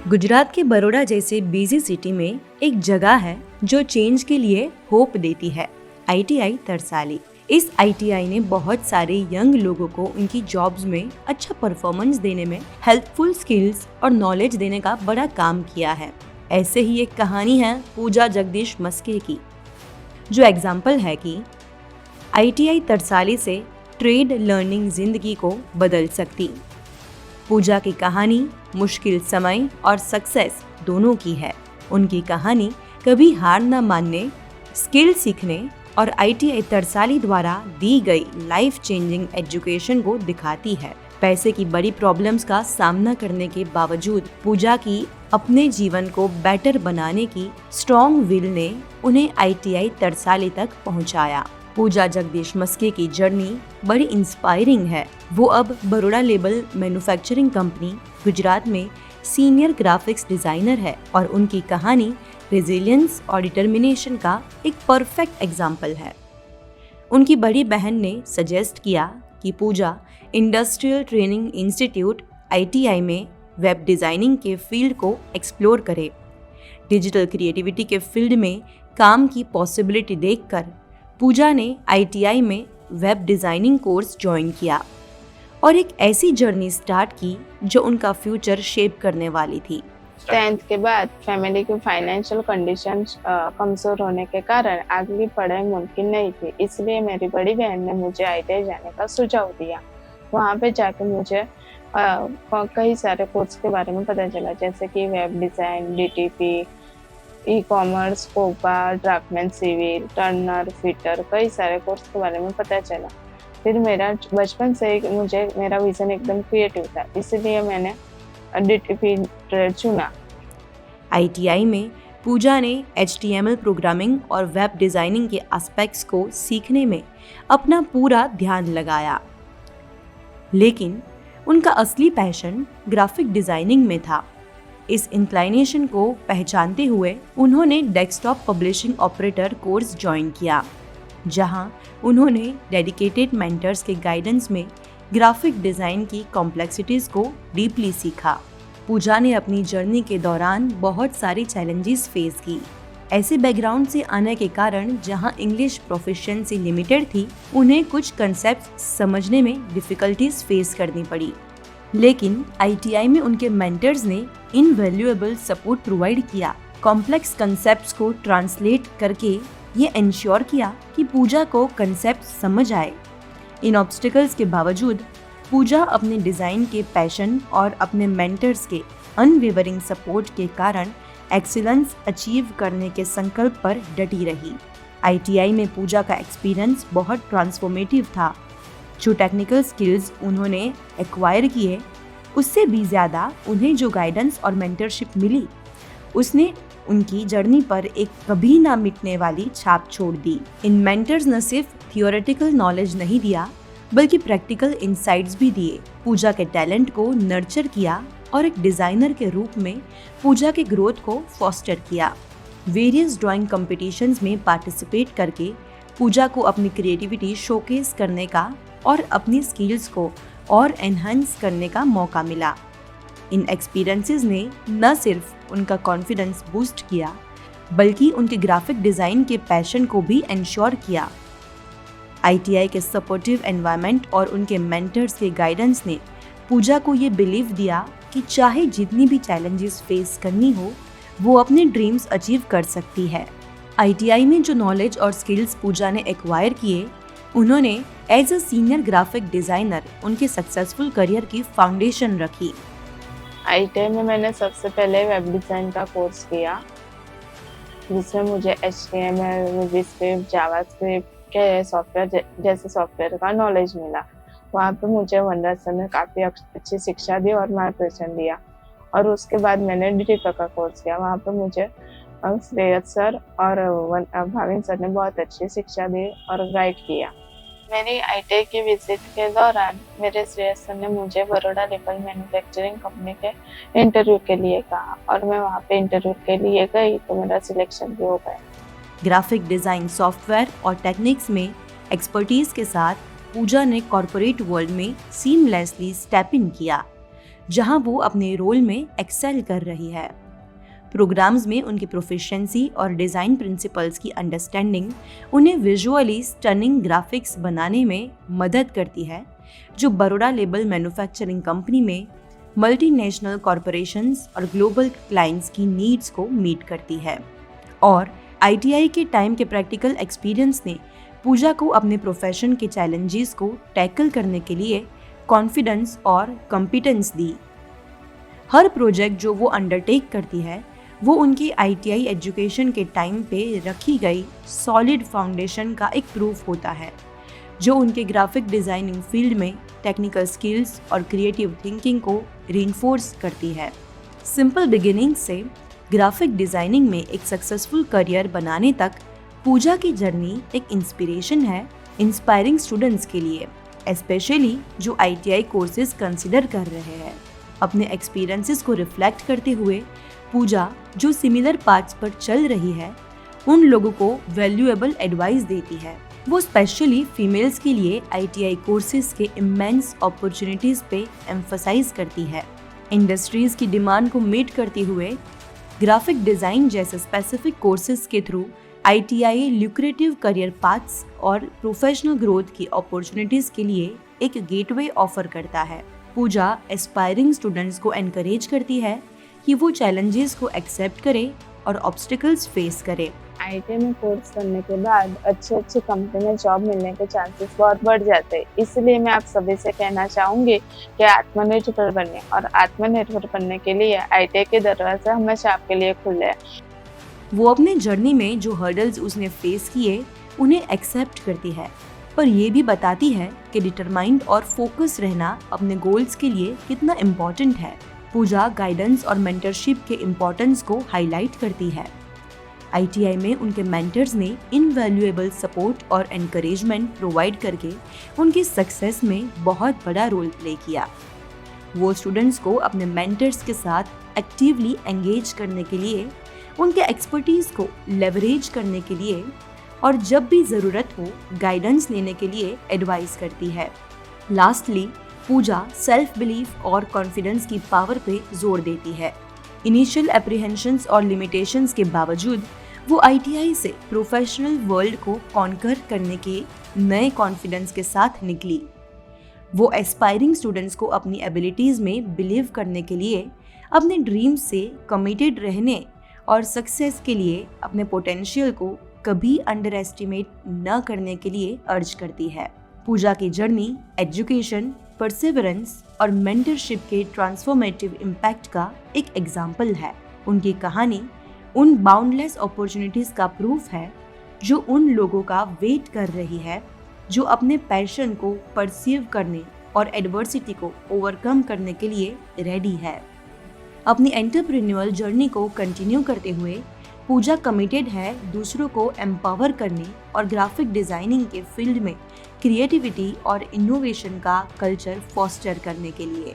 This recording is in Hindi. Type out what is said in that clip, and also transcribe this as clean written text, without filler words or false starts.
गुजरात के बड़ौदा जैसे बिजी सिटी में एक जगह है जो चेंज के लिए होप देती है, ITI तरसाली। इस ITI ने बहुत सारे यंग लोगों को उनकी जॉब्स में अच्छा परफॉर्मेंस देने में हेल्पफुल स्किल्स और नॉलेज देने का बड़ा काम किया है। ऐसे ही एक कहानी है पूजा जगदीश मस्के की, जो एग्जाम्पल है कि ITI तरसाली से ट्रेड लर्निंग जिंदगी को बदल सकती। पूजा की कहानी मुश्किल समय और सक्सेस दोनों की है। उनकी कहानी कभी हार न मानने, स्किल सीखने और ITI तरसाली द्वारा दी गई लाइफ चेंजिंग एजुकेशन को दिखाती है। पैसे की बड़ी प्रॉब्लम्स का सामना करने के बावजूद पूजा की अपने जीवन को बेटर बनाने की स्ट्रॉन्ग विल ने उन्हें ITI तरसाली तक पहुंचाया। पूजा जगदीश मस्के की जर्नी बड़ी इंस्पायरिंग है। वो अब Baroda label manufacturing company Gujarat में सीनियर ग्राफिक्स डिजाइनर है और उनकी कहानी रेजिलियंस और डिटर्मिनेशन का एक परफेक्ट एग्जाम्पल है। उनकी बड़ी बहन ने सजेस्ट किया कि पूजा इंडस्ट्रियल ट्रेनिंग इंस्टीट्यूट ITI में वेब डिजाइनिंग के फील्ड को एक्सप्लोर करे। डिजिटल क्रिएटिविटी के फील्ड में काम की पॉसिबिलिटी देखकर पूजा ने ITI में वेब डिजाइनिंग कोर्स ज्वाइन किया और एक ऐसी जर्नी स्टार्ट की जो उनका फ्यूचर शेप करने वाली थी। 10th के बाद फैमिली की फाइनेंशियल कंडीशंस कमजोर होने के कारण आगे पढ़ाई मुमकिन नहीं थी, इसलिए मेरी बड़ी बहन ने मुझे ITI जाने का सुझाव दिया। वहाँ पे जाकर मुझे कई सारे कोर्स के बारे में पता चला, जैसे कि web design, DTP, ecommerce, COPA, draftsman civil, turner, fitter, कई सारे कोर्स के बारे में पता चला। फिर मेरा बचपन से ही मेरा विज़न एकदम क्रिएटिव था, इसलिए मैंने DTP ट्रेड चुना। ITI में पूजा ने HTML प्रोग्रामिंग और वेब डिजाइनिंग के एस्पेक्ट्स को सीखने में अपना पूरा ध्यान लगाया, लेकिन उनका असली पैशन ग्राफिक डिजाइनिंग में था। इस इंक्लाइनेशन को पहचानते हुए उन्होंने desktop publishing operator course join किया, जहां उन्होंने डेडिकेटेड मेंटर्स के गाइडेंस में ग्राफिक डिज़ाइन की कॉम्प्लेक्सिटीज़ को डीपली सीखा। पूजा ने अपनी जर्नी के दौरान बहुत सारी चैलेंजेस फेस की। ऐसे बैकग्राउंड से आने के कारण जहां इंग्लिश प्रोफिशिएंसी लिमिटेड थी, उन्हें कुछ कंसेप्ट समझने में डिफ़िकल्टीज फेस करनी पड़ी। लेकिन ITI में उनके मेंटर्स ने इनवैल्यूएबल सपोर्ट प्रोवाइड किया। कॉम्प्लेक्स कंसेप्ट्स को ट्रांसलेट करके ये इंश्योर किया कि पूजा को कंसेप्ट समझ आए। इन ऑब्स्टिकल्स के बावजूद पूजा अपने डिज़ाइन के पैशन और अपने मेंटर्स के अनवेवरिंग सपोर्ट के कारण एक्सीलेंस अचीव करने के संकल्प पर डटी रही। ITI में पूजा का एक्सपीरियंस बहुत ट्रांसफॉर्मेटिव था। जो टेक्निकल स्किल्स उन्होंने एक्वायर किए, उससे भी ज़्यादा उन्हें जो गाइडेंस और मेंटरशिप मिली, उसने उनकी जर्नी पर एक कभी ना मिटने वाली छाप छोड़ दी। इन मेंटर्स न सिर्फ थियोरेटिकल नॉलेज नहीं दिया, बल्कि प्रैक्टिकल इंसाइट्स भी दिए। पूजा के टैलेंट को नर्चर किया और एक डिज़ाइनर के रूप में पूजा के ग्रोथ को फॉस्टर किया। वेरियस ड्राइंग कॉम्पिटिशन्स में पार्टिसिपेट करके पूजा को अपनी क्रिएटिविटी शोकेस करने का और अपनी स्किल्स को और एनहांस करने का मौका मिला। इन एक्सपीरियंसेस ने न सिर्फ उनका कॉन्फिडेंस बूस्ट किया, बल्कि उनके ग्राफिक डिज़ाइन के पैशन को भी इंश्योर किया। ITI के सपोर्टिव एनवायरनमेंट और उनके मेंटर्स के गाइडेंस ने पूजा को ये बिलीव दिया कि चाहे जितनी भी चैलेंजेस फेस करनी हो, वो अपने ड्रीम्स अचीव कर सकती है। ITI में जो नॉलेज और स्किल्स पूजा ने एक्वायर किए, उन्होंने as a senior graphic designer उनके सक्सेसफुल करियर की फाउंडेशन रखी। ITI में मैंने सबसे पहले वेब डिज़ाइन का कोर्स किया, जिसमें मुझे HTML, रूबीस्क्रिप्ट, जावास्क्रिप्ट के सॉफ्टवेयर जैसे सॉफ्टवेयर का नॉलेज मिला। वहाँ पे मुझे वनराज सर ने काफ़ी अच्छी शिक्षा दी और मार्गदर्शन दिया। और उसके बाद मैंने DTP का कोर्स किया। वहाँ पे मुझे श्रेयस सर और भाविन सर ने बहुत अच्छी शिक्षा दी और गाइड किया। मेरी ITI की विजिट के दौरान मेरे श्रेयस सर ने मुझे बड़ौदा लेबल मैन्युफैक्चरिंग कंपनी के इंटरव्यू के लिए कहा और मैं वहाँ पे इंटरव्यू के लिए गई तो मेरा सिलेक्शन भी हो गया। ग्राफिक डिज़ाइन सॉफ्टवेयर और टेक्निक्स में एक्सपर्टीज के साथ पूजा ने कॉरपोरेट वर्ल्ड में सीमलेसली स्टेप इन किया, जहां वो अपने रोल में एक्सेल कर रही है। प्रोग्राम्स में उनकी प्रोफिशिएंसी और डिज़ाइन प्रिंसिपल्स की अंडरस्टैंडिंग उन्हें विजुअली स्टनिंग ग्राफिक्स बनाने में मदद करती है, जो बड़ोड़ा लेबल मैन्युफैक्चरिंग कंपनी में मल्टीनेशनल कॉरपोरेशंस और ग्लोबल क्लाइंट्स की नीड्स को मीट करती है। और ITI के टाइम के प्रैक्टिकल एक्सपीरियंस ने पूजा को अपने प्रोफेशन के चैलेंजेस को टैकल करने के लिए कॉन्फिडेंस और कॉम्पिटेंस दी। हर प्रोजेक्ट जो वो अंडरटेक करती है वो उनकी ITI एजुकेशन के टाइम पे रखी गई सॉलिड फाउंडेशन का एक प्रूफ होता है, जो उनके ग्राफिक डिज़ाइनिंग फील्ड में टेक्निकल स्किल्स और क्रिएटिव थिंकिंग को रीइंफोर्स करती है। सिंपल बिगिनिंग से ग्राफिक डिज़ाइनिंग में एक सक्सेसफुल करियर बनाने तक पूजा की जर्नी एक इंस्पिरेशन है इंस्पायरिंग स्टूडेंट्स के लिए, स्पेशली जो ITI कोर्सेज कंसिडर कर रहे हैं। अपने एक्सपीरियंसेस को रिफ्लेक्ट करते हुए पूजा, जो सिमिलर पाथ्स पर चल रही है, उन लोगों को वैल्यूएबल एडवाइस देती है। वो स्पेशली फीमेल्स के लिए ITI कोर्सेज के इमेंस अपॉर्चुनिटीज पे एम्फसाइज करती है। इंडस्ट्रीज की डिमांड को मीट करते हुए ग्राफिक डिज़ाइन जैसे स्पेसिफिक कोर्सेज के through ITI lucrative career paths और प्रोफेशनल ग्रोथ की अपॉर्चुनिटीज के लिए एक गेटवे ऑफर करता है। पूजा एस्पायरिंग स्टूडेंट्स को एनकरेज करती है कि वो चैलेंजेस को एक्सेप्ट करे और ऑब्स्टिकल्स फेस करे। ITI में कोर्स करने के बाद अच्छे कंपनी में जॉब मिलने के चांसेस बहुत बढ़ जाते हैं। इसलिए मैं आप सभी से कहना चाहूँगी कि आत्मनिर्भर बने, और आत्मनिर्भर बनने के लिए ITI के दरवाजे हमेशा आपके लिए खुले हैं। वो अपने जर्नी में जो हर्डल्स उसने फेस किए उन्हें एक्सेप्ट करती है, पर ये भी बताती है कि डिटरमाइंड और फोकस रहना अपने गोल्स के लिए कितना इम्पोर्टेंट है। पूजा गाइडेंस और मेंटरशिप के इम्पोर्टेंस को हाईलाइट करती है। ITI में उनके मेंटर्स ने इनवैल्यूएबल सपोर्ट और एनकरेजमेंट प्रोवाइड करके उनकी सक्सेस में बहुत बड़ा रोल प्ले किया। वो स्टूडेंट्स को अपने मेंटर्स के साथ एक्टिवली एंगेज करने के लिए, उनके एक्सपर्टीज को लेवरेज करने के लिए और जब भी ज़रूरत हो गाइडेंस लेने के लिए एडवाइस करती है। लास्टली, पूजा सेल्फ बिलीफ और कॉन्फिडेंस की पावर पे जोर देती है। इनिशियल एप्रीहेंशंस और लिमिटेशंस के बावजूद वो ITI से प्रोफेशनल वर्ल्ड को कॉन्कर करने के नए कॉन्फिडेंस के साथ निकली। वो एस्पायरिंग स्टूडेंट्स को अपनी एबिलिटीज़ में बिलीव करने के लिए, अपने ड्रीम्स से कमिटेड रहने और सक्सेस के लिए अपने पोटेंशियल को कभी अंडर एस्टिमेट न करने के लिए अर्ज करती है। पूजा की जर्नी एजुकेशन, परसिवरेंस और मेंटरशिप के ट्रांसफॉर्मेटिव इम्पैक्ट का एक एग्जाम्पल है। उनकी कहानी उन बाउंडलेस अपॉर्चुनिटीज का प्रूफ है जो उन लोगों का वेट कर रही है, जो अपने पैशन को परसीव करने और एडवर्सिटी को ओवरकम करने के लिए रेडी है। अपनी एंटरप्रेन्योरल जर्नी को कंटिन्यू करते हुए पूजा कमिटेड है दूसरों को एम्पावर करने और ग्राफिक डिज़ाइनिंग के फील्ड में क्रिएटिविटी और इनोवेशन का कल्चर फॉस्टर करने के लिए।